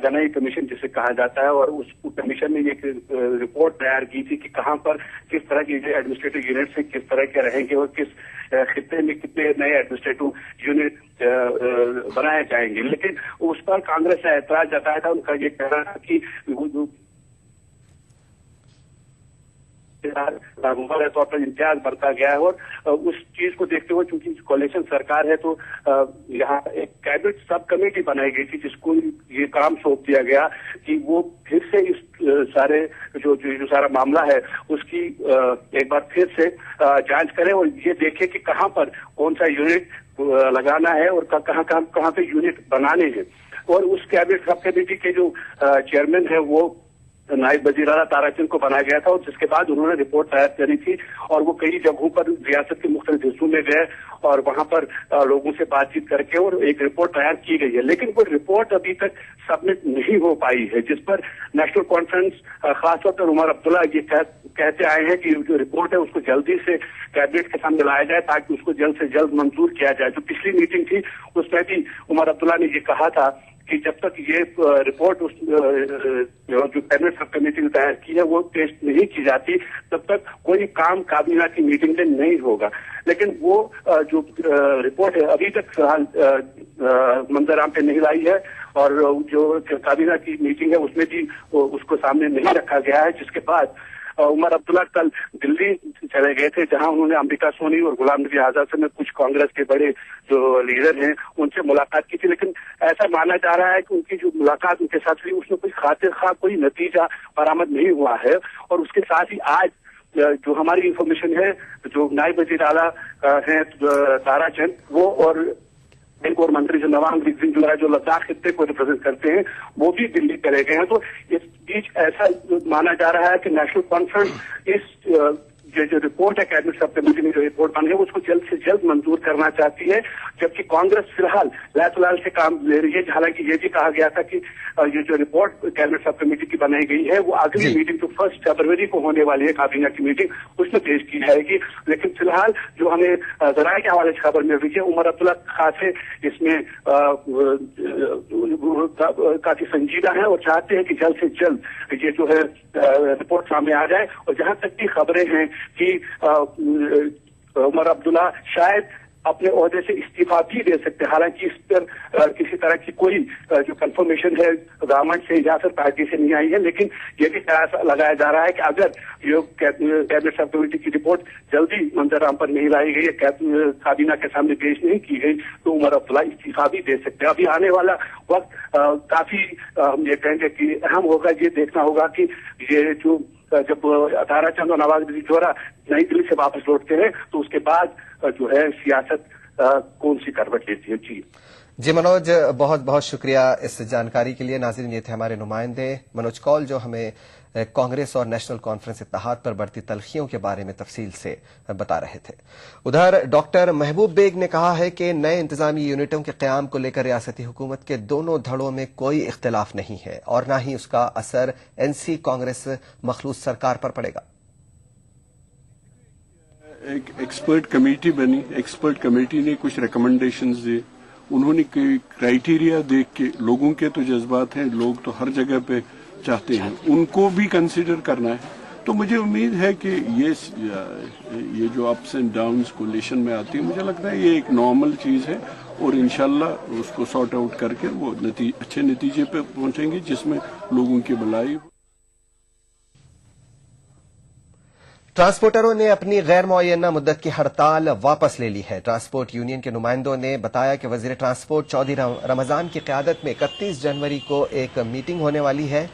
Ganai commission जिसे कहा जाता है, और उस कमीशन ने एक रिपोर्ट तैयार की थी कि कहां पर किस तरह की एडमिनिस्ट्रेटिव यूनिट से किस तरह के रहेंगे और किस खित्ते में कितने नए एडमिनिस्ट्रेटिव यूनिट बनाए जाएंगे। लेकिन उस पर कांग्रेस ने ऐतराज जताया था। उनका ये कहना था कि मुकम्मल तौर पर इम्तियाज बरता गया है, और उस चीज को देखते हुए चूंकि कोalition सरकार है तो यहाँ एक कैबिनेट सब कमेटी बनाई गई थी जिसको ये काम सौंप दिया गया कि वो फिर से इस सारे जो सारा मामला है उसकी एक बार फिर से जांच करें और ये देखें कि कहाँ पर कौन सा यूनिट लगाना है और कहाँ पे यूनिट बनाने हैं। और उस कैबिनेट सब कमेटी के जो चेयरमैन है वो नायब वजीर आला ताराचंद को बनाया गया था, और जिसके बाद उन्होंने रिपोर्ट तैयार करी थी और वो कई जगहों पर रियासत के मुख्तलिफ हिस्सों में गए और वहां पर लोगों से बातचीत करके और एक रिपोर्ट तैयार की गई है। लेकिन वो रिपोर्ट अभी तक सबमिट नहीं हो पाई है, जिस पर नेशनल कॉन्फ्रेंस खासतौर पर उमर अब्दुल्ला ये कहते आए हैं कि जो रिपोर्ट है उसको जल्दी से कैबिनेट के सामने लाया जाए ताकि उसको जल्द से जल्द मंजूर किया जाए। जो पिछली मीटिंग थी उसमें भी उमर अब्दुल्ला ने ये कहा था कि जब तक ये रिपोर्ट उस जो कैबिनेट सब कमेटी ने तैयार की है वो पेश नहीं की जाती तब तक कोई काम काबीना की मीटिंग में नहीं होगा। लेकिन वो जो रिपोर्ट है अभी तक फिलहाल मंजर आम पे नहीं लाई है, और जो काबीना की मीटिंग है उसमें भी उसको सामने नहीं रखा गया है। जिसके बाद उमर अब्दुल्ला कल दिल्ली चले गए थे, जहां उन्होंने अंबिका सोनी और गुलाम नबी आजाद समेत कुछ कांग्रेस के बड़े जो लीडर हैं उनसे मुलाकात की थी। लेकिन ऐसा माना जा रहा है कि उनकी जो मुलाकात उनके साथ हुई उसमें कोई खातिर खा कोई नतीजा बरामद नहीं हुआ है। और उसके साथ ही आज जो हमारी इंफॉर्मेशन है, जो नायब वजीर आला हैं ताराचंद, वो और एक और मंत्री जो नवाब रिजवी जो लद्दाख खित्ते को रिप्रेजेंट करते हैं वो भी दिल्ली चले गए हैं। तो इस बीच ऐसा माना जा रहा है कि नेशनल कॉन्फ्रेंस इस जो रिपोर्ट है कैबिनेट सब कमेटी में जो रिपोर्ट बनी है उसको जल्द से जल्द मंजूर करना चाहती है, जबकि कांग्रेस फिलहाल लैतलाल से काम ले रही है। हालांकि ये भी कहा गया था कि ये जो रिपोर्ट कैबिनेट सब कमेटी की बनाई गई है वो अगली मीटिंग जो 1 फरवरी को होने वाली है काबीना की मीटिंग उसमें पेश की जाएगी। लेकिन फिलहाल जो हमें जराये के हवाले से खबर मिल रही है उमर अब्दुल्ला खासे इसमें काफी संजीदा है और चाहते हैं कि जल्द से जल्द ये जो है रिपोर्ट सामने आ जाए। और जहां तक की खबरें हैं कि उमर अब्दुल्ला शायद अपने ओहदे से इस्तीफा भी दे सकते हैं। हालांकि इस पर किसी तरह की कोई जो कंफर्मेशन है गवर्नमेंट से या फिर पार्टी से नहीं आई है, लेकिन ये भी लगाया जा रहा है कि अगर ये कैबिनेट सब कमेटी की रिपोर्ट जल्दी मंजर-आम पर नहीं लाई गई, काबीना के सामने पेश नहीं की गई, तो उमर अब्दुल्ला इस्तीफा भी दे सकते हैं। अभी आने वाला वक्त काफी हम ये कहेंगे कि अहम होगा। ये देखना होगा कि ये जो जब ताराचंद और नवाज जोरा नई दिल्ली से वापस लौटते हैं तो उसके बाद जो है सियासत कौन सी करवट लेती है। जी मनोज, बहुत बहुत शुक्रिया इस जानकारी के लिए। नाज़रीन, ये थे हमारे नुमाइंदे मनोज कौल जो हमें कांग्रेस और नेशनल कॉन्फ्रेंस इत्तेहाद पर बढ़ती तलखियों के बारे में तफसील से बता रहे थे। उधर डॉक्टर महबूब बेग ने कहा है कि नए इंतजामी यूनिटों के क्याम को लेकर रियासती हुकूमत के दोनों धड़ों में कोई इख्तिलाफ नहीं है और न ही उसका असर एनसी कांग्रेस मखलूस सरकार पर पड़ेगा। एक एक्सपर्ट कमेटी बनी, एक्सपर्ट कमेटी ने कुछ रिकमेंडेशंस दिए, उन्होंने क्राइटेरिया देख के, लोगों के तो जज्बात हैं, लोग तो हर जगह पे चाहते हैं, उनको भी कंसीडर करना है। तो मुझे उम्मीद है कि ये जो अप्स एंड डाउन्स कोलिशन में आती है, मुझे लगता है ये एक नॉर्मल चीज है और इंशाल्लाह उसको सॉर्ट आउट करके वो अच्छे नतीजे पे पहुंचेंगे जिसमें लोगों की भलाई हो। ट्रांसपोर्टरों ने अपनी गैर मुअय्यना मुद्दत की हड़ताल वापस ले ली है। ट्रांसपोर्ट यूनियन के नुमाइंदों ने बताया कि वजीर ट्रांसपोर्ट चौधरी रमजान की क़यादत में 31 जनवरी को एक मीटिंग होने वाली है।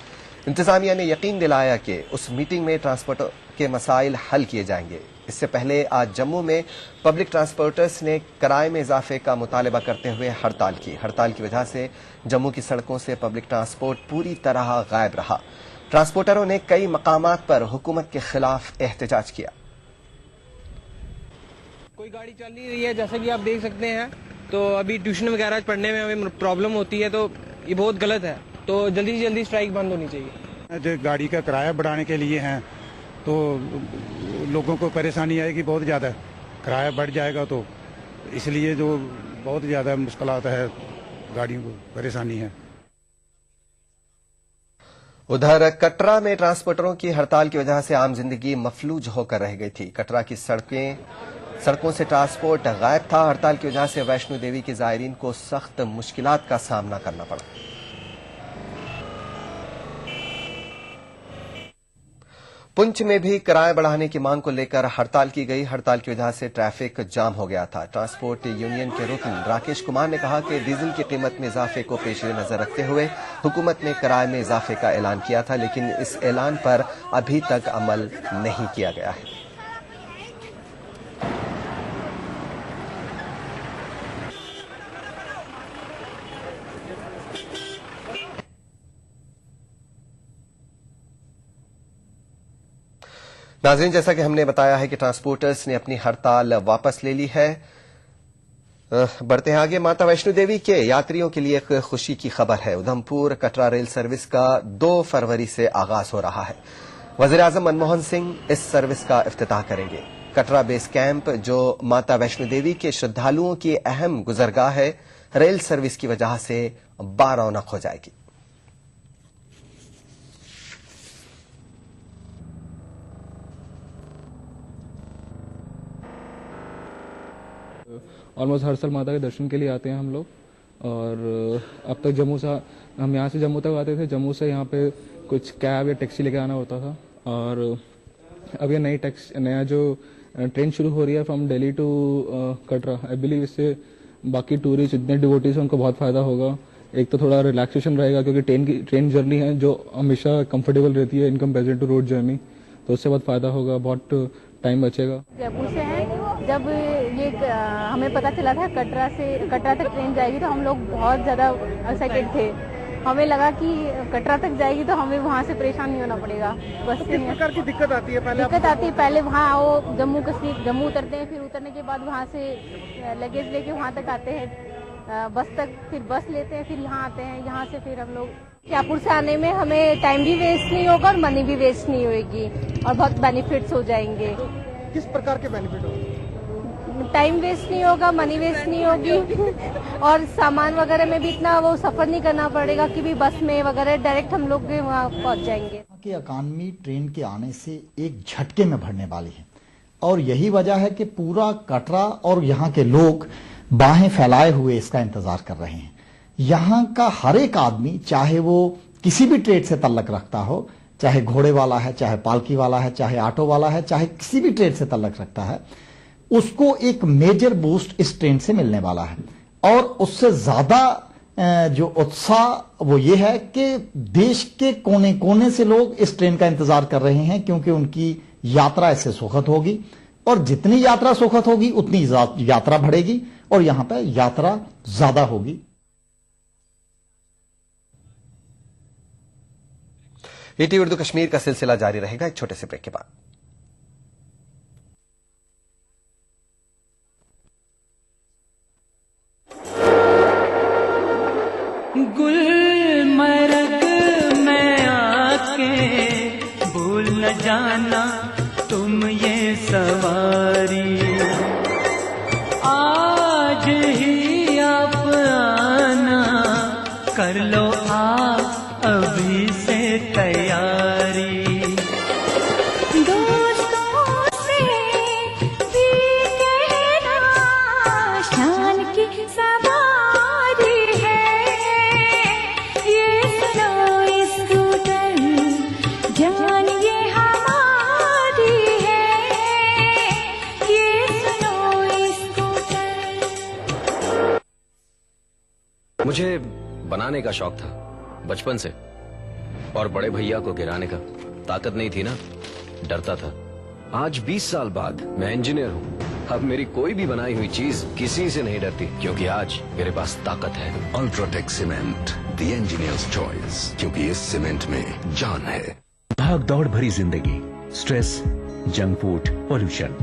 इंतजामिया ने यकीन दिलाया कि उस मीटिंग में ट्रांसपोर्टर के मसाइल हल किए जाएंगे। इससे पहले आज जम्मू में पब्लिक ट्रांसपोर्टर्स ने किराए में इजाफे का मुतालबा करते हुए हड़ताल की। हड़ताल की वजह से जम्मू की सड़कों से पब्लिक ट्रांसपोर्ट पूरी तरह गायब रहा। ट्रांसपोर्टरों ने कई मकामात पर हुकूमत के खिलाफ एहतजाज किया। कोई गाड़ी चल नहीं रही है, जैसे कि आप देख सकते हैं, तो अभी ट्यूशन वगैरह पढ़ने में हमें प्रॉब्लम होती है, तो ये बहुत गलत है। तो जल्दी से जल्दी स्ट्राइक बंद होनी चाहिए। जो गाड़ी का किराया बढ़ाने के लिए हैं तो लोगों को परेशानी आएगी बहुत ज़्यादा, किराया बढ़ जाएगा तो इसलिए जो बहुत ज़्यादा मुश्किलात है, गाड़ियों को परेशानी है। उधर कटरा में ट्रांसपोर्टरों की हड़ताल की वजह से आम जिंदगी मफलूज होकर रह गई थी। कटरा की सड़कों से ट्रांसपोर्ट गायब था। हड़ताल की वजह से वैष्णो देवी के जायरीन को सख्त मुश्किलात का सामना करना पड़ा। पुंछ में भी किराया बढ़ाने की मांग को लेकर हड़ताल की गई। हड़ताल की वजह से ट्रैफिक जाम हो गया था। ट्रांसपोर्ट यूनियन के रुकन राकेश कुमार ने कहा कि डीजल की कीमत में इजाफे को पेश नजर रखते हुए हुकूमत ने किराए में इजाफे का ऐलान किया था, लेकिन इस ऐलान पर अभी तक अमल नहीं किया गया है। नाज़रीन, जैसा कि हमने बताया है कि ट्रांसपोर्टर्स ने अपनी हड़ताल वापस ले ली है। बढ़ते हैं आगे। माता वैष्णो देवी के यात्रियों के लिए एक खुशी की खबर है। उधमपुर कटरा रेल सर्विस का 2 फरवरी से आगाज हो रहा है। वज़ीर आज़म मनमोहन सिंह इस सर्विस का इफ्तिताह करेंगे। कटरा बेस कैंप, जो माता वैष्णो देवी के श्रद्धालुओं की अहम गुजरगाह है, रेल सर्विस की वजह से बारौनक हो जाएगी। ऑलमोस्ट हर साल माता के दर्शन के लिए आते हैं हम लोग। और अब तक जम्मू से हम यहाँ से जम्मू तक आते थे, जम्मू से यहाँ पे कुछ कैब या टैक्सी लेके आना होता था। और अब ये नया जो ट्रेन शुरू हो रही है from Delhi to Katra, I believe इससे बाकी टूरिस्ट जितने डिवोटीज हैं उनको बहुत फायदा होगा। एक तो थोड़ा रिलैक्सेशन रहेगा क्योंकि ट्रेन जर्नी है जो हमेशा कंफर्टेबल रहती है in comparison to road journey, तो उससे बहुत फायदा होगा, बहुत टाइम बचेगा। जयपुर से हैं। जब ये हमें पता चला था कटरा तक ट्रेन जाएगी तो हम लोग बहुत ज्यादा एक्साइटेड थे। हमें लगा कि कटरा तक जाएगी तो हमें वहाँ से परेशान नहीं होना पड़ेगा। बस तो किस प्रकार की दिक्कत आती है? पहले वहाँ आओ, जम्मू उतरते हैं, फिर उतरने के बाद वहाँ से लगेज लेके वहाँ तक आते हैं बस तक, फिर बस लेते हैं, फिर यहाँ आते हैं। यहाँ से फिर हम लोग जयपुर से आने में हमें टाइम भी वेस्ट नहीं होगा और मनी भी वेस्ट नहीं होगी और बहुत बेनिफिट्स हो जाएंगे। किस प्रकार के बेनिफिट होंगे? टाइम वेस्ट नहीं होगा, मनी वेस्ट नहीं होगी और सामान वगैरह में भी इतना वो सफर नहीं करना पड़ेगा कि भी बस में वगैरह डायरेक्ट हम लोग वहाँ पहुँच जाएंगे। कि इकॉनमी ट्रेन के आने से एक झटके में भरने वाली है और यही वजह है कि पूरा कटरा और यहाँ के लोग बाहें फैलाए हुए इसका इंतजार कर रहे हैं। यहाँ का हर एक आदमी, चाहे वो किसी भी ट्रेड से तल्लक रखता हो, चाहे घोड़े वाला है, चाहे पालकी वाला है, चाहे ऑटो वाला है, चाहे किसी भी ट्रेड से तल्लक रखता है, उसको एक मेजर बूस्ट इस ट्रेन से मिलने वाला है। और उससे ज्यादा जो उत्साह वो ये है कि देश के कोने कोने से लोग इस ट्रेन का इंतजार कर रहे हैं क्योंकि उनकी यात्रा इससे सुखद होगी और जितनी यात्रा सुखद होगी उतनी यात्रा बढ़ेगी और यहां पर यात्रा ज्यादा होगी। ईटी उर्दू कश्मीर का सिलसिला जारी रहेगा एक छोटे से ब्रेक के बाद। गुलमर्ग में आके भूल न जाना तुम ये सवारी, आज ही आप आना, कर लो आप अभी से तैयारी। दोस्तों से भी कहना शान की सवारी है, ये सुनो स्कूटर जान ये हमारी है, ये सुनो स्कूटर। मुझे बनाने का शौक था बचपन से और बड़े भैया को गिराने का। ताकत नहीं थी ना, डरता था। आज 20 साल बाद मैं इंजीनियर हूँ। अब मेरी कोई भी बनाई हुई चीज किसी से नहीं डरती क्योंकि आज मेरे पास ताकत है। UltraTech cement, the engineers choice, क्योंकि इस सीमेंट में जान है। भाग दौड़ भरी जिंदगी, स्ट्रेस, जंक फूड, पोल्यूशन,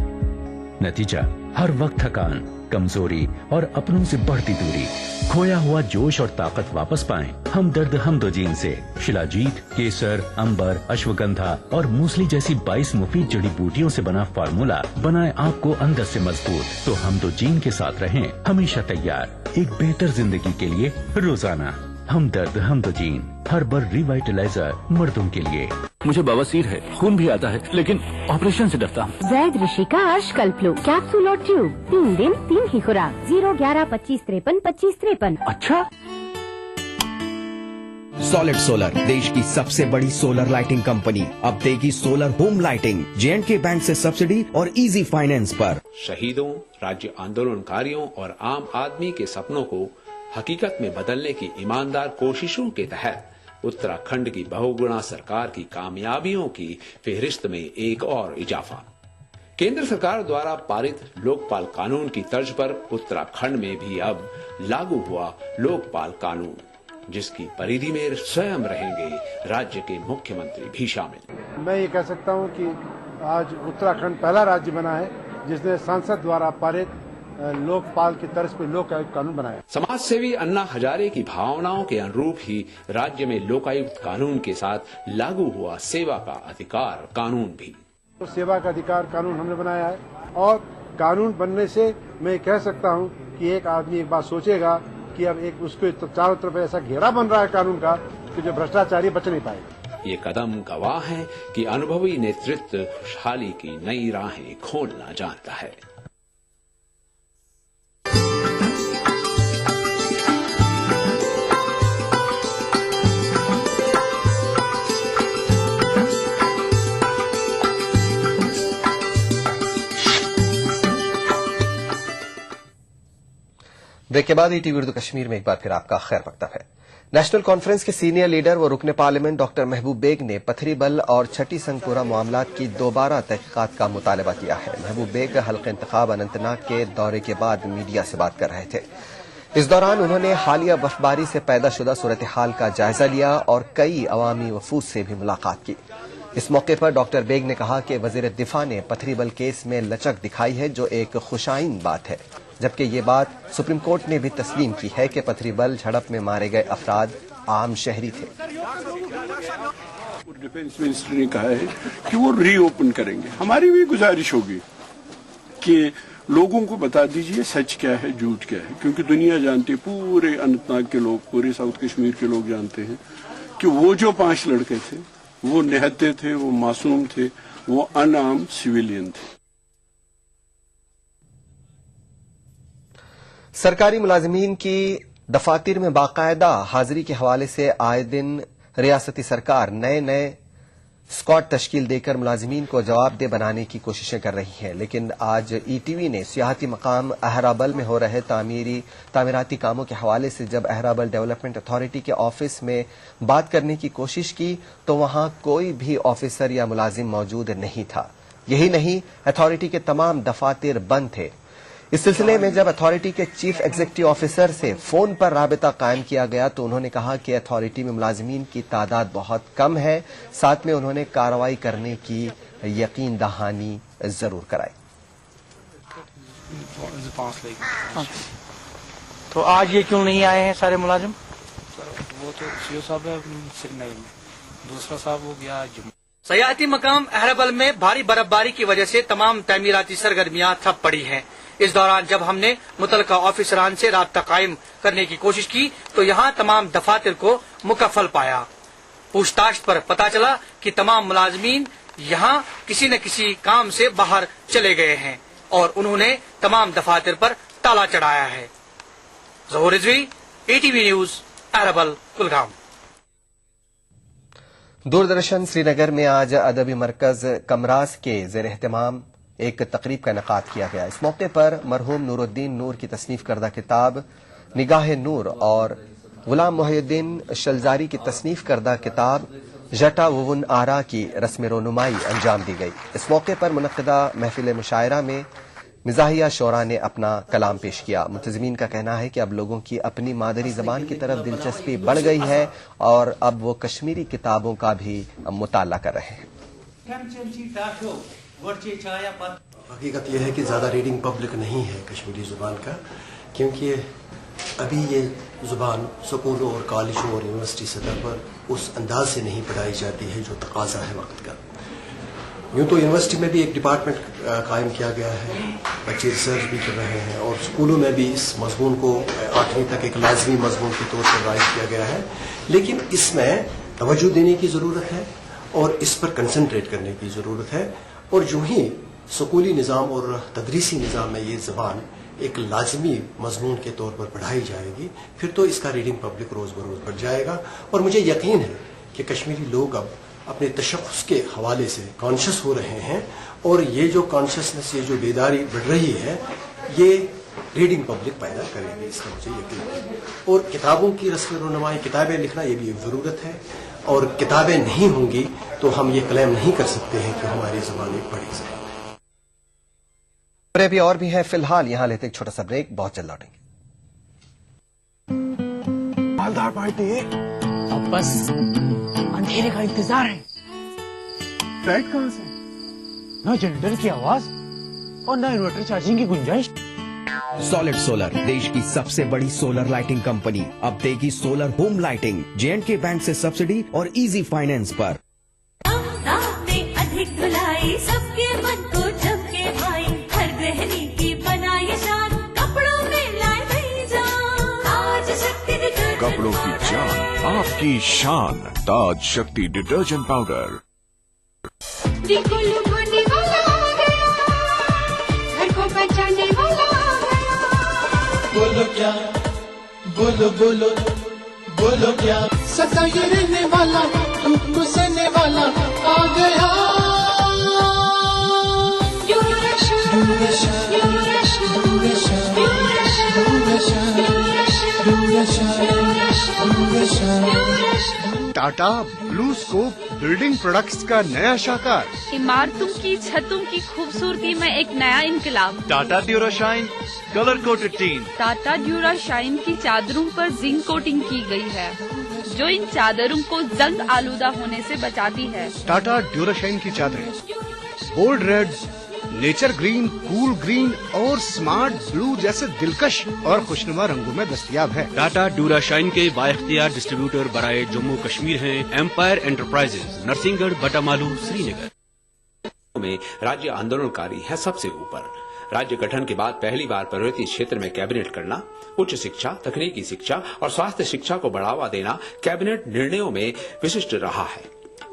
नतीजा हर वक्त थकान, कमजोरी और अपनों से बढ़ती दूरी। खोया हुआ जोश और ताकत वापस पाएं हमदर्द हमदोजीन से। शिलाजीत, केसर, अंबर, अश्वगंधा और मूसली जैसी 22 मुफीद जड़ी बूटियों से बना फार्मूला बनाए आपको अंदर से मजबूत। तो हमदोजीन के साथ रहें हमेशा तैयार एक बेहतर जिंदगी के लिए रोजाना। हमदर्द हमदोजीन हर्बल रिवाइटलाइजर मर्दों के लिए। मुझे बवासीर है, खून भी आता है, लेकिन ऑपरेशन से डरता हूँ। जैद ऋषिकाश कल्पलो कैप्सूल और ट्यूब 3 दिन 3 ही खुराक 01125532553। अच्छा। सॉलिड सोलर देश की सबसे बड़ी सोलर लाइटिंग कंपनी अब देगी solar home lighting J&K bank से सब्सिडी और इजी फाइनेंस पर। शहीदों, राज्य आंदोलनकारियों और आम आदमी के सपनों को हकीकत में बदलने की ईमानदार कोशिशों के तहत उत्तराखंड की बहुगुणा सरकार की कामयाबियों की फेहरिस्त में एक और इजाफा। केंद्र सरकार द्वारा पारित लोकपाल कानून की तर्ज पर उत्तराखंड में भी अब लागू हुआ लोकपाल कानून, जिसकी परिधि में स्वयं रहेंगे राज्य के मुख्यमंत्री भी शामिल। मैं ये कह सकता हूँ कि आज उत्तराखंड पहला राज्य बना है जिसने संसद द्वारा पारित लोकपाल की तर्ज पर लोकायुक्त कानून बनाया। समाज सेवी अन्ना हजारे की भावनाओं के अनुरूप ही राज्य में लोकायुक्त कानून के साथ लागू हुआ सेवा का अधिकार कानून भी। तो सेवा का अधिकार कानून हमने बनाया है और कानून बनने से मैं कह सकता हूँ कि एक आदमी एक बात सोचेगा कि अब एक उसके चारों तरफ ऐसा घेरा बन रहा है कानून का कि जो भ्रष्टाचारी बच नहीं पाएगा। ये कदम गवाह है कि अनुभवी नेतृत्व खुशहाली की नई राहें खोलना जानता है। ब्रेक के बाद ईटीवी उर्दू कश्मीर में एक बार फिर आपका खैर मकदम है। नेशनल कॉन्फ्रेंस के सीनियर लीडर व रुकने पार्लियामेंट डॉक्टर महबूब बेग ने पथरी बल और छठी संगपुरा मामलात की दोबारा तहकीकात का मुतालबा किया है। महबूब बेग हल्के इंतखाब अनंतनाग के दौरे के बाद मीडिया से बात कर रहे थे। इस दौरान उन्होंने हालिया बर्फबारी से पैदा शुदा सूरत हाल का जायजा लिया और कई अवामी वफूद से भी मुलाकात की। इस मौके पर डॉक्टर बेग ने कहा कि वजीर दिफा ने पथरी बल केस में लचक दिखाई है, जो एक खुशाइन बात है, जबकि ये बात सुप्रीम कोर्ट ने भी तस्लीम की है कि पथरी बल झड़प में मारे गए अफराद आम शहरी थे। डिफेंस मिनिस्टर ने कहा है कि वो रीओपन करेंगे। हमारी भी गुजारिश होगी कि लोगों को बता दीजिए सच क्या है, झूठ क्या है, क्योंकि दुनिया जानती है, पूरे अनंतनाग के लोग, पूरे साउथ कश्मीर के लोग जानते हैं कि वो जो 5 लड़के थे वो निहत्ते थे, वो मासूम थे, वो अनआर्म्ड सिविलियन थे। सरकारी मुलाजिमीन की दफातर में बाकायदा हाजिरी के हवाले से आए दिन रियासती सरकार नए स्क्वाड तश्कील देकर मुलाजिमीन को जवाबदेह बनाने की कोशिशें कर रही है। लेकिन आज ईटीवी ने सियाहती मकाम अहराबल में हो रहे तामीराती कामों के हवाले से जब अहराबल डेवलपमेंट अथॉरिटी के ऑफिस में बात करने की कोशिश की तो वहां कोई भी ऑफिसर या मुलाजिम मौजूद नहीं था। यही नहीं, अथॉरिटी के तमाम दफातर बंद थे। इस सिलसिले में जब अथॉरिटी के चीफ एग्जीक्यूटिव ऑफिसर से फोन पर राबिता कायम किया गया तो उन्होंने कहा कि अथॉरिटी में मुलाजिमीन की तादाद बहुत कम है। साथ में उन्होंने कार्रवाई करने की यकीन दहानी जरूर कराई। तो आज ये क्यों नहीं आए हैं सारे मुलाजिम? वो तो सीओ साहब नहीं, दूसरा साहब हो गया। सयाहती मकाम अहराबल में भारी बर्फबारी की वजह से तमाम तमीराती सरगर्मियां ठप पड़ी हैं। इस दौरान जब हमने मुतलका ऑफिसरान से राब्ता कायम करने की कोशिश की तो यहाँ तमाम दफातर को मुकफ्फल पाया। पूछताछ पर पता चला कि तमाम मुलाजमीन यहाँ किसी न किसी काम से बाहर चले गए हैं और उन्होंने तमाम दफातर पर ताला चढ़ाया है। ज़हूर रिजवी, ईटीवी न्यूज, अहराबल, कुलगाम। दूरदर्शन श्रीनगर में आज अदबी मरकज कमरास के ज़ेर एहतमाम एक तकरीब का इनेकाद किया गया। इस मौके पर मरहूम नूरुद्दीन नूर की तसनीफ करदा किताब निगाह नूर और गुलाम मोहिउद्दीन शलजारी की तसनीफ करदा किताब जटा वुन आरा की रस्म रोनुमाई अंजाम दी गई। इस मौके पर मुनक्किदा महफिल मुशायरा में मिजाहिया शोरा ने अपना कलाम पेश किया। मुंतज़मीन का कहना है कि अब लोगों की अपनी मादरी जबान की तरफ दिलचस्पी बढ़ गई है और अब वो कश्मीरी किताबों का भी मुताला कर रहे हैं। हकीकत यह है कि ज़्यादा रीडिंग पब्लिक नहीं है कश्मीरी ज़ुबान का, क्योंकि अभी ये ज़ुबान स्कूलों और कॉलेजों और यूनिवर्सिटी सतह पर उस अंदाज से नहीं पढ़ाई जाती है जो तकाजा है वक्त का। यूं तो यूनिवर्सिटी में भी एक डिपार्टमेंट कायम किया गया है, बच्चे रिसर्च भी कर रहे हैं और स्कूलों में भी इस मजमून को 8वीं तक एक लाजमी मजमून के तौर पर राइज किया गया है। लेकिन इसमें तवज्जो देने की ज़रूरत है और इस पर कंसंट्रेट करने की ज़रूरत है। और जो ही स्कूली निज़ाम और तदरीसी निज़ाम में ये ज़बान एक लाजमी मजमून के तौर पर पढ़ाई जाएगी, फिर तो इसका रीडिंग पब्लिक रोज़ बरोज़ बढ़ जाएगा। और मुझे यकीन है कि कश्मीरी लोग अब अपने तशख़्ख़ुस के हवाले से कॉन्शियस हो रहे हैं और ये जो कॉन्शियसनेस, ये जो बेदारी बढ़ रही है, ये रीडिंग पब्लिक पैदा करेगी, इसका मुझे यकीन है। और किताबों की रस्म रोनुमाई, किताबें लिखना ये भी एक ज़रूरत है और किताबें नहीं होंगी तो हम ये क्लेम नहीं कर सकते हैं कि हमारी ज़बान एक बड़ी ज़बान है। भी और भी है, फिलहाल यहां लेते एक छोटा सा ब्रेक, बहुत जल्द लौटेंगे। मालदार पार्टी है, अब बस अंधेरे का इंतजार है। लाइट कहां से? ना जनरेटर की आवाज और ना इन्वर्टर चार्जिंग की गुंजाइश। सॉलिड सोलर, देश की सबसे बड़ी सोलर लाइटिंग कंपनी, अब देगी solar home lighting J&K bank से सब्सिडी और इजी फाइनेंस पर। अधिक धुलाई सबके मन को जमके भाई, हर गृहिणी की बनाई शान, कपड़ों में लाए नई जान। ताज शक्ति डिटर्जेंट, कपड़ों की जान, आपकी शान, ताज शक्ति डिटर्जेंट पाउडर। दिल को लुभाने वाला आ गया, घर को बचाने वाला आ गया। बोलो क्या, बोलो बोलो बोलो क्या, सताए रहने वाला, दुख को सहने वाला आ गया। Tata blue scope building products का नया शाखा, इमारतों की छतों की खूबसूरती में एक नया इनकलाब। Tata Durashine colour coated tin. Tata Durashine की चादरों पर जिंक कोटिंग की गई है, जो इन चादरों को जंग आलूदा होने से बचाती है। टाटा ड्यूराशाइन की चादरें bold red, nature green, cool green और स्मार्ट ब्लू जैसे दिलकश और खुशनुमा रंगों में दस्तयाब है। टाटा ड्यूराशाइन के बाइख्तियार डिस्ट्रीब्यूटर बराए जम्मू कश्मीर हैं एम्पायर एंटरप्राइजेज, नरसिंहगढ़, बटामालू, श्रीनगर। में राज्य आंदोलनकारी है सबसे ऊपर। राज्य गठन के बाद पहली बार पर्वतीय क्षेत्र में कैबिनेट करना, उच्च शिक्षा, तकनीकी शिक्षा और स्वास्थ्य शिक्षा को बढ़ावा देना कैबिनेट निर्णयों में विशिष्ट रहा है,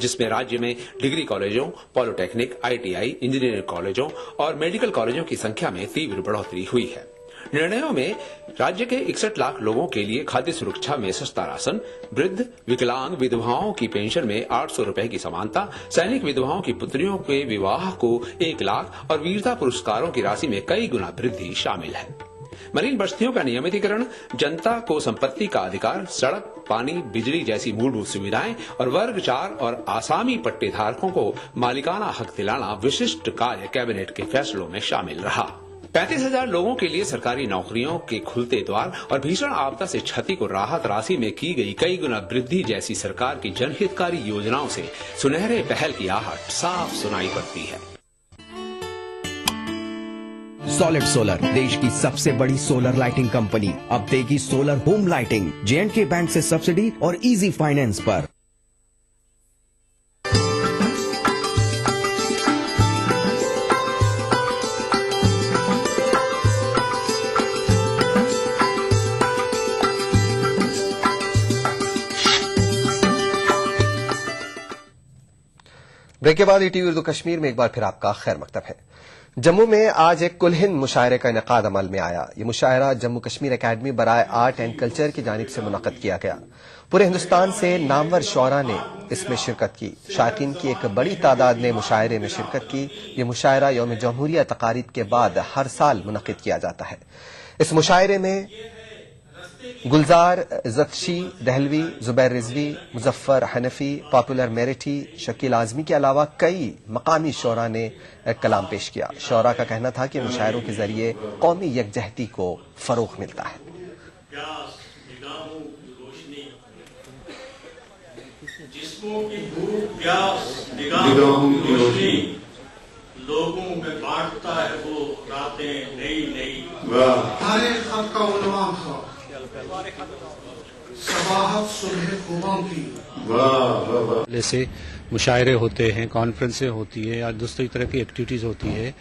जिसमें राज्य में डिग्री कॉलेजों, पॉलिटेक्निक, ITI, इंजीनियरिंग कॉलेजों और मेडिकल कॉलेजों की संख्या में तीव्र बढ़ोतरी हुई है। निर्णयों में राज्य के 61 लाख लोगों के लिए खाद्य सुरक्षा में सस्ता राशन, वृद्ध, विकलांग विधवाओं की पेंशन में 800 रुपए की समानता, सैनिक विधवाओं की पुत्रियों के विवाह को 1 लाख और वीरता पुरस्कारों की राशि में कई गुना वृद्धि शामिल है। मलिन बस्तियों का नियमितीकरण, जनता को संपत्ति का अधिकार, सड़क, पानी, बिजली जैसी मूलभूत सुविधाएं और वर्ग 4 और आसामी पट्टे धारकों को मालिकाना हक दिलाना विशिष्ट कार्य कैबिनेट के फैसलों में शामिल रहा। 35,000 लोगों के लिए सरकारी नौकरियों के खुलते द्वार और भीषण आपदा से क्षति को राहत राशि में की गई कई गुना वृद्धि जैसी सरकार की जनहितकारी योजनाओं से सुनहरे पहल की आहट साफ सुनाई पड़ती है। सॉलिड सोलर, देश की सबसे बड़ी सोलर लाइटिंग कंपनी, अब देगी solar home lighting J&K bank से सब्सिडी और इजी फाइनेंस पर। ब्रेक के बाद ETV उर्दू कश्मीर में एक बार फिर आपका खैर मकतब है। जम्मू में आज एक कुल हिंद मुशायरे का इनेकाद अमल में आया। ये मुशायरा जम्मू कश्मीर अकेडमी बराए आर्ट एंड कल्चर की जानिब से मुनक़द किया गया। पूरे हिंदुस्तान से नामवर शौरा ने इसमें शिरकत की। शायकीन की एक बड़ी तादाद ने मुशायरे में शिरकत की। ये मुशायरा यौम जमहूरिया तकारीब के बाद हर साल मुनक़द किया जाता है। इस मुशायरे में गुलजार जख्शी दहलवी, जुबैर रिजवी, मुजफ्फर हनफी, पॉपुलर मेरिटी, शकील आजमी के अलावा कई मकामी शौरा ने कलाम पेश किया। शौरा का कहना था कि मुशायरों के जरिए कौमी यकजहती को फरोग मिलता है। जिस्मों की भूख प्यास निगाहों की रोशनी लोगों में बांटता है वो रातें नई नई। सबाहत सुबह खुबों की। जैसे मुशायरे होते हैं, कॉन्फ्रेंसें होती है या दूसरी तरह की एक्टिविटीज़ होती है,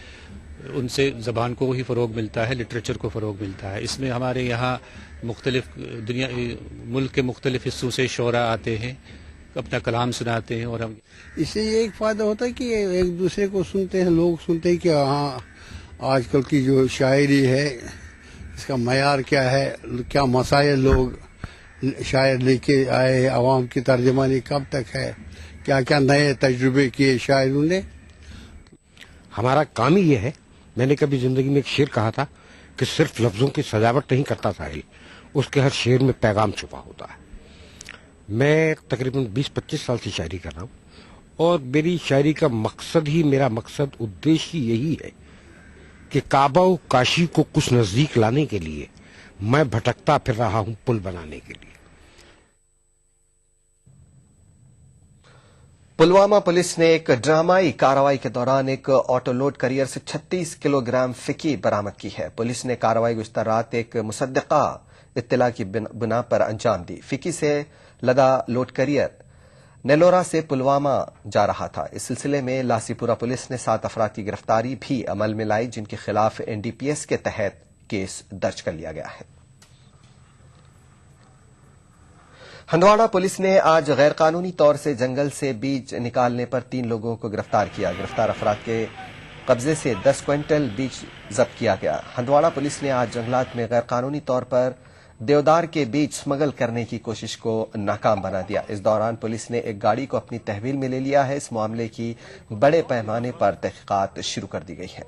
उनसे ज़बान को ही फ़रोग मिलता है, लिटरेचर को फ़रोग मिलता है। इसमें हमारे यहाँ मुख्तलिफ दुनिया मुल्क के मुख्तलिफ हिस्सों से शोरा आते हैं, अपना कलाम सुनाते हैं। और हम इससे ये एक फ़ायदा होता है कि एक दूसरे को सुनते हैं, लोग सुनते हैं कि हाँ आजकल की जो शायरी है इसका मयार क्या है, क्या मसाइल लोग शायर लेके आए, आवाम की तर्जमानी कब तक है, क्या क्या नए तजुर्बे किए शायरों ने। हमारा काम ही ये है, मैंने कभी जिंदगी में एक शेर कहा था कि सिर्फ लफ्जों की सजावट नहीं करता शायरी, उसके हर शेर में पैगाम छुपा होता है। मैं तकरीबन 20-25 साल से शायरी कर रहा हूँ और मेरी शायरी का मकसद ही, मेरा मकसद उद्देश्य ही यही है कि काबा और काशी को कुछ नजदीक लाने के लिए मैं भटकता फिर रहा हूँ पुल बनाने के लिए। पुलवामा पुलिस ने एक ड्रामाई कार्रवाई के दौरान एक ऑटो लोड कैरियर से 36 किलोग्राम फिकी बरामद की है। पुलिस ने कार्रवाई गुज़श्ता रात एक मुसद्दका इत्तला की बिना पर अंजाम दी। फिकी से लदा लोड कैरियर नेलोरा से पुलवामा जा रहा था। इस सिलसिले में लासीपुरा पुलिस ने 7 अफराद की गिरफ्तारी भी अमल में लाई, जिनके खिलाफ एनडीपीएस के तहत केस दर्ज कर लिया गया है। हंदवाड़ा पुलिस ने आज गैर कानूनी तौर से जंगल से बीज निकालने पर 3 लोगों को गिरफ्तार किया। गिरफ्तार अफराद के कब्जे से 10 क्विंटल बीज जब्त किया गया। हंदवाड़ा पुलिस ने आज जंगलात में गैर कानूनी तौर पर देवदार के बीज स्मगल करने की कोशिश को नाकाम बना दिया। इस दौरान पुलिस ने एक गाड़ी को अपनी तहवील में ले लिया है। इस मामले की बड़े पैमाने पर तहकीकात शुरू कर दी गई है।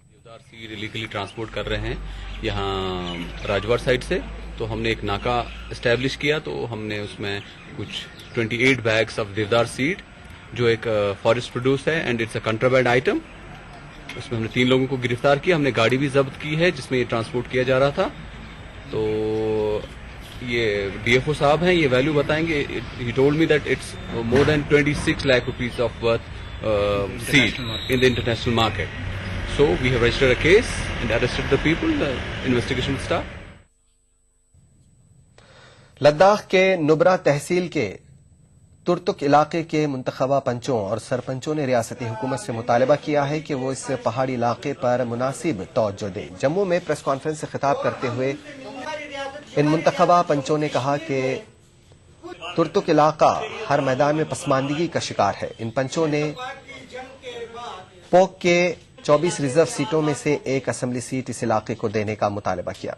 देवदार सीड इलीगली ट्रांसपोर्ट कर रहे हैं यहाँ राजवाड़ साइड से, तो हमने एक नाका एस्टेब्लिश किया, तो हमने उसमें कुछ 28 बैग्स ऑफ देवदार सीड जो एक फॉरेस्ट प्रोड्यूस है एंड इट्स अ कंट्राबैंड आइटम, उसमें हमने 3 लोगों को गिरफ्तार किया। हमने गाड़ी भी जब्त की है जिसमें ये ट्रांसपोर्ट किया जा रहा था। तो ये डीएफओ साहब हैं, ये वैल्यू बताएंगे। He told me that it's more than 26 lakh rupees of worth seized in the international market. So we have registered a case and arrested the people. Investigation start. Ladakh के नुब्रा तहसील के तुर्तुक इलाके के मुंतखबा पंचों और सरपंचों ने रियासती हुकूमत से मुतालबा किया है कि वो इस पहाड़ी इलाके पर मुनासिब तवज्जो दे। जम्मू में प्रेस कॉन्फ्रेंस से खिताब करते हुए इन मुंतखबा पंचों ने कहा कि तुर्तुक इलाका हर मैदान में पसमानदगी का शिकार है। इन पंचों ने पोक के 24 रिजर्व सीटों में से एक असेंबली सीट इस इलाके को देने का मुतालबा किया।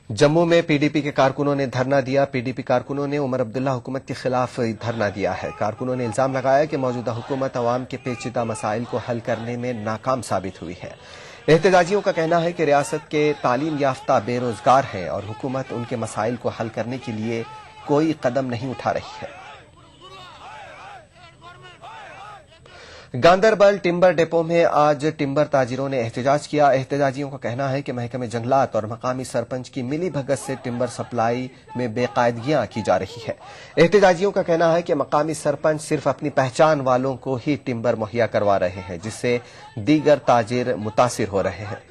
जम्मू में पीडीपी के कारकुनों ने धरना दिया। पीडीपी कारकुनों ने उमर अब्दुल्ला हुकूमत के खिलाफ धरना दिया है। कारकुनों ने इल्जाम लगाया कि मौजूदा हुकूमत अवाम के पेचीदा मसाइल को हल करने में नाकाम साबित हुई है। एहतजाजियों का कहना है कि रियासत के तालीम याफ्ता बेरोजगार हैं और हुकूमत उनके मसाइल को हल करने के लिए कोई कदम नहीं उठा रही है। गांदरबल टिम्बर डिपो में आज टिम्बर ताजिरों ने एहतजाज किया। एहतजाजियों का कहना है कि महकमे जंगलात और मकामी सरपंच की मिली भगत से टिम्बर सप्लाई में बेकायदगियां की जा रही है। एहतजाजियों का कहना है कि मकामी सरपंच सिर्फ अपनी पहचान वालों को ही टिम्बर मुहैया करवा रहे हैं, जिससे दीगर ताजिर मुतासिर हो रहे हैं।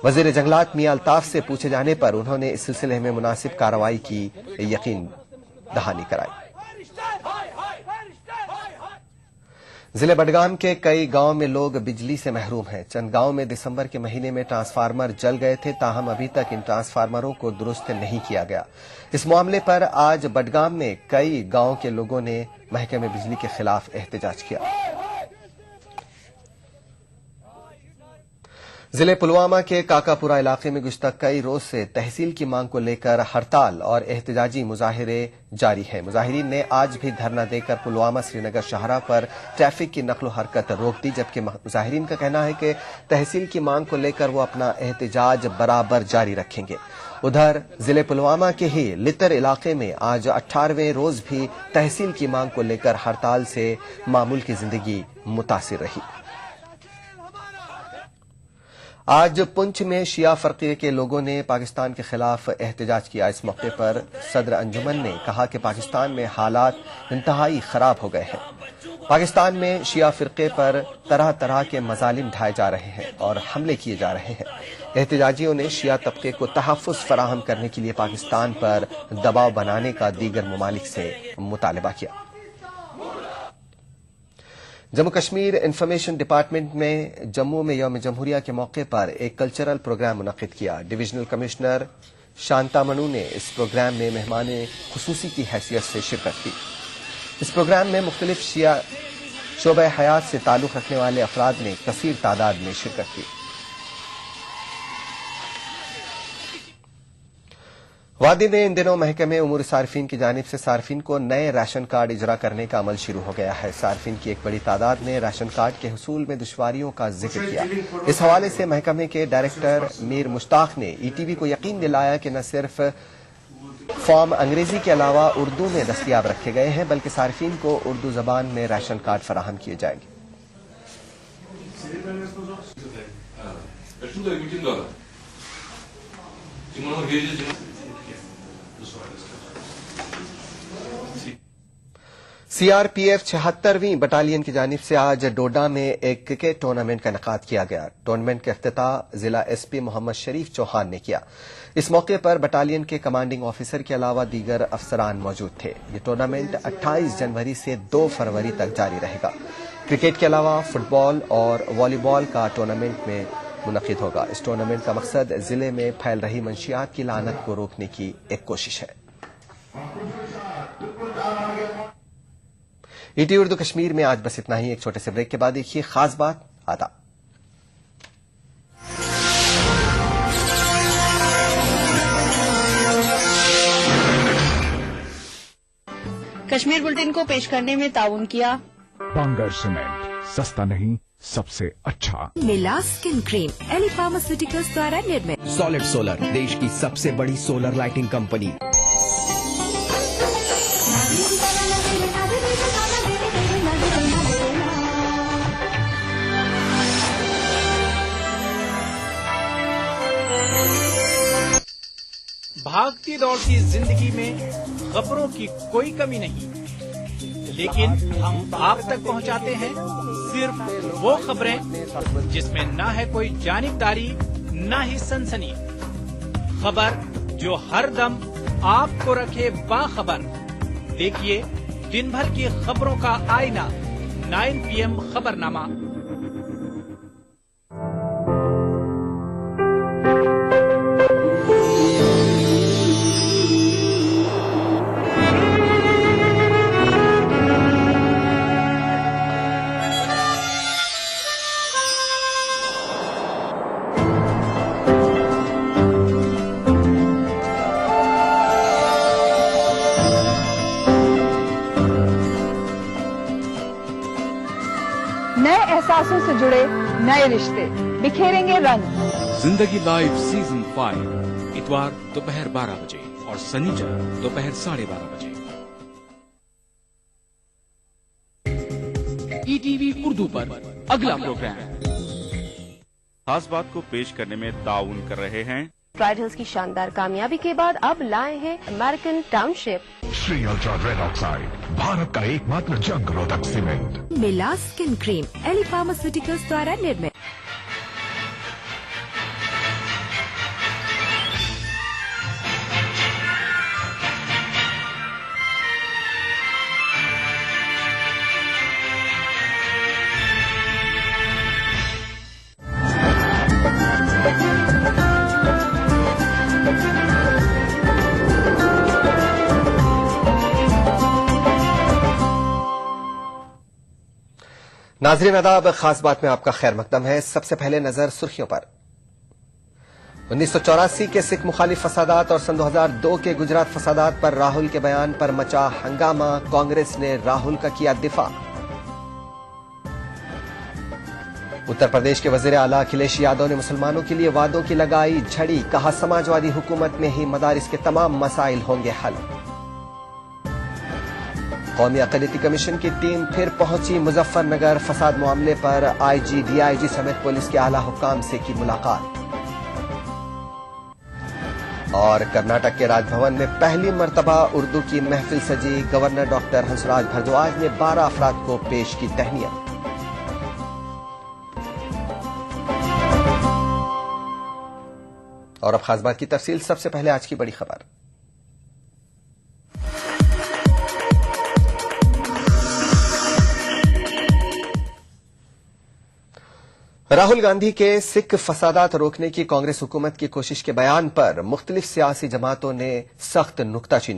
वजीर जंगलात मियां अल्ताफ से पूछे जाने पर उन्होंने इस सिलसिले में मुनासिब कार्रवाई की यकीन दहानी कराई। जिले बडगाम के कई गांव में लोग बिजली से महरूम हैं। चंद गांव में दिसंबर के महीने में ट्रांसफार्मर जल गए थे, ताहम अभी तक इन ट्रांसफार्मरों को दुरुस्त नहीं किया गया। इस मामले पर आज बडगाम में कई गांव के लोगों ने महकमे बिजली के खिलाफ एहतजाज किया। जिले पुलवामा के काकापुरा इलाके में गुज़श्ता कई रोज से तहसील की मांग को लेकर हड़ताल और एहतजाजी मुजाहिरे जारी है। मुजाहिरीन ने आज भी धरना देकर पुलवामा श्रीनगर शाहराह पर ट्रैफिक की नकलो हरकत रोक दी, जबकि मुजाहिरीन का कहना है कि तहसील की मांग को लेकर वो अपना एहतजाज बराबर जारी रखेंगे। उधर जिले पुलवामा के ही लितर इलाके में आज 18वें रोज भी तहसील की मांग को लेकर हड़ताल से मामूल की जिंदगी मुतासिर रही। आज पुंछ में शिया फरके के लोगों ने पाकिस्तान के खिलाफ एहतजाज किया। इस मौके पर सदर अंजुमन ने कहा कि पाकिस्तान में हालात इंतहाई खराब हो गए हैं। पाकिस्तान में शिया फिरके पर तरह तरह के मजालिम ढाए जा रहे हैं और हमले किए जा रहे हैं। एहतजाजियों ने शिया तबके को तहफ़्फ़ुज़ फराहम करने के लिए पाकिस्तान पर दबाव बनाने का दीगर ममालिक से मुतालबा किया। जम्मू कश्मीर इंफॉर्मेशन डिपार्टमेंट में जम्मू में यौम जमहूरिया के मौके पर एक कल्चरल प्रोग्राम मुनक़िद किया। डिविजनल कमिश्नर शांता मनु ने इस प्रोग्राम में मेहमान खुसूसी की हैसियत से शिरकत की। इस प्रोग्राम में मुख्तलिफ शिया शोबे हयात से ताल्लुक़ रखने वाले अफराद ने कसीर तादाद में शिरकत की। वादी में इन दिनों महकमे उमूर सार्फिन की जानिब से सार्फिन को नए राशन कार्ड इजरा करने का अमल शुरू हो गया है। सार्फिन की एक बड़ी तादाद ने राशन कार्ड के हुसूल में दुश्वारियों का जिक्र किया। इस हवाले से महकमे के डायरेक्टर मीर मुश्ताक ने ईटीवी को यकीन दिलाया कि न सिर्फ फॉर्म अंग्रेजी के अलावा उर्दू में दस्तयाब रखे गए हैं, बल्कि सार्फिन को उर्दू जबान में राशन कार्ड फराहम किए जाएंगे। सीआरपीएफ 76वीं बटालियन की जानिब से आज डोडा में एक क्रिकेट टूर्नामेंट का इनेकाद किया गया। टूर्नामेंट का इफ्तिताह जिला एसपी मोहम्मद शरीफ चौहान ने किया। इस मौके पर बटालियन के कमांडिंग ऑफिसर के अलावा दीगर अफसरान मौजूद थे। ये टूर्नामेंट 28 जनवरी से 2 फरवरी तक जारी रहेगा। क्रिकेट के अलावा फुटबॉल और वॉलीबॉल का टूर्नामेंट में मुनक़िद होगा। इस टूर्नामेंट का मकसद जिले में फैल रही मंशियात की लानत को रोकने की एक कोशिश है। ईटी उर्दू कश्मीर में आज बस इतना ही। एक छोटे से ब्रेक के बाद देखिए खास बात। आदाब। कश्मीर बुलेटिन को पेश करने में ताउन किया बांगर सीमेंट, सस्ता नहीं सबसे अच्छा। मिला स्किन क्रीम एली फार्मास्यूटिकल्स द्वारा निर्मित। सॉलिड सोलर, देश की सबसे बड़ी सोलर लाइटिंग कंपनी। भागती दौड़ती जिंदगी में खबरों की कोई कमी नहीं, लेकिन हम आप तक पहुंचाते हैं सिर्फ वो खबरें जिसमें ना है कोई जानिबदारी, ना ही सनसनी। खबर जो हर दम आपको रखे बाखबर। देखिए दिन भर की खबरों का आईना 9 PM खबरनामा। एहसासों से जुड़े नए रिश्ते बिखेरेंगे रंग। जिंदगी लाइव सीजन 5 इतवार दोपहर 12 बजे और शनिवार दोपहर 12:30 बजे। ईटीवी उर्दू पर अगला प्रोग्राम। खास बात को पेश करने में ताउन कर रहे हैं प्राइड हिल्स की शानदार कामयाबी के बाद अब लाए हैं American township. Shri ultra red oxide, Bharat का एकमात्र जंग रोधक सीमेंट। मिला स्किन क्रीम एली फार्मास्यूटिकल्स द्वारा निर्मित। नाज़रीन आदाब, खास बात में आपका खैर मकदम है। सबसे पहले नजर सुर्खियों पर। 1984 के सिख मुखालिफ फसादात और सन 2002 के गुजरात फसादात पर राहुल के बयान पर मचा हंगामा। कांग्रेस ने राहुल का किया दिफा। उत्तर प्रदेश के वजीर आला अखिलेश यादव ने मुसलमानों के लिए वादों की लगाई झड़ी। कहा समाजवादी हुकूमत में ही मदारिस के तमाम मसाइल होंगे हल। कौमी अक़लियती कमीशन की टीम फिर पहुंची मुजफ्फरनगर। फसाद मामले पर आईजी, डीआईजी समेत पुलिस के आला हुक्काम से की मुलाकात। और कर्नाटक के राजभवन में पहली मर्तबा उर्दू की महफिल सजी। गवर्नर डॉक्टर हंसराज भारद्वाज ने 12 अफराद को पेश की तहनीत। और अब खास बात की तफसील। सबसे पहले आज की बड़ी खबर। राहुल गांधी के सिख फसादात रोकने की कांग्रेस हुकूमत की कोशिश के बयान पर मुख्तलिफ सियासी जमातों ने सख्त नुक्ताचीनी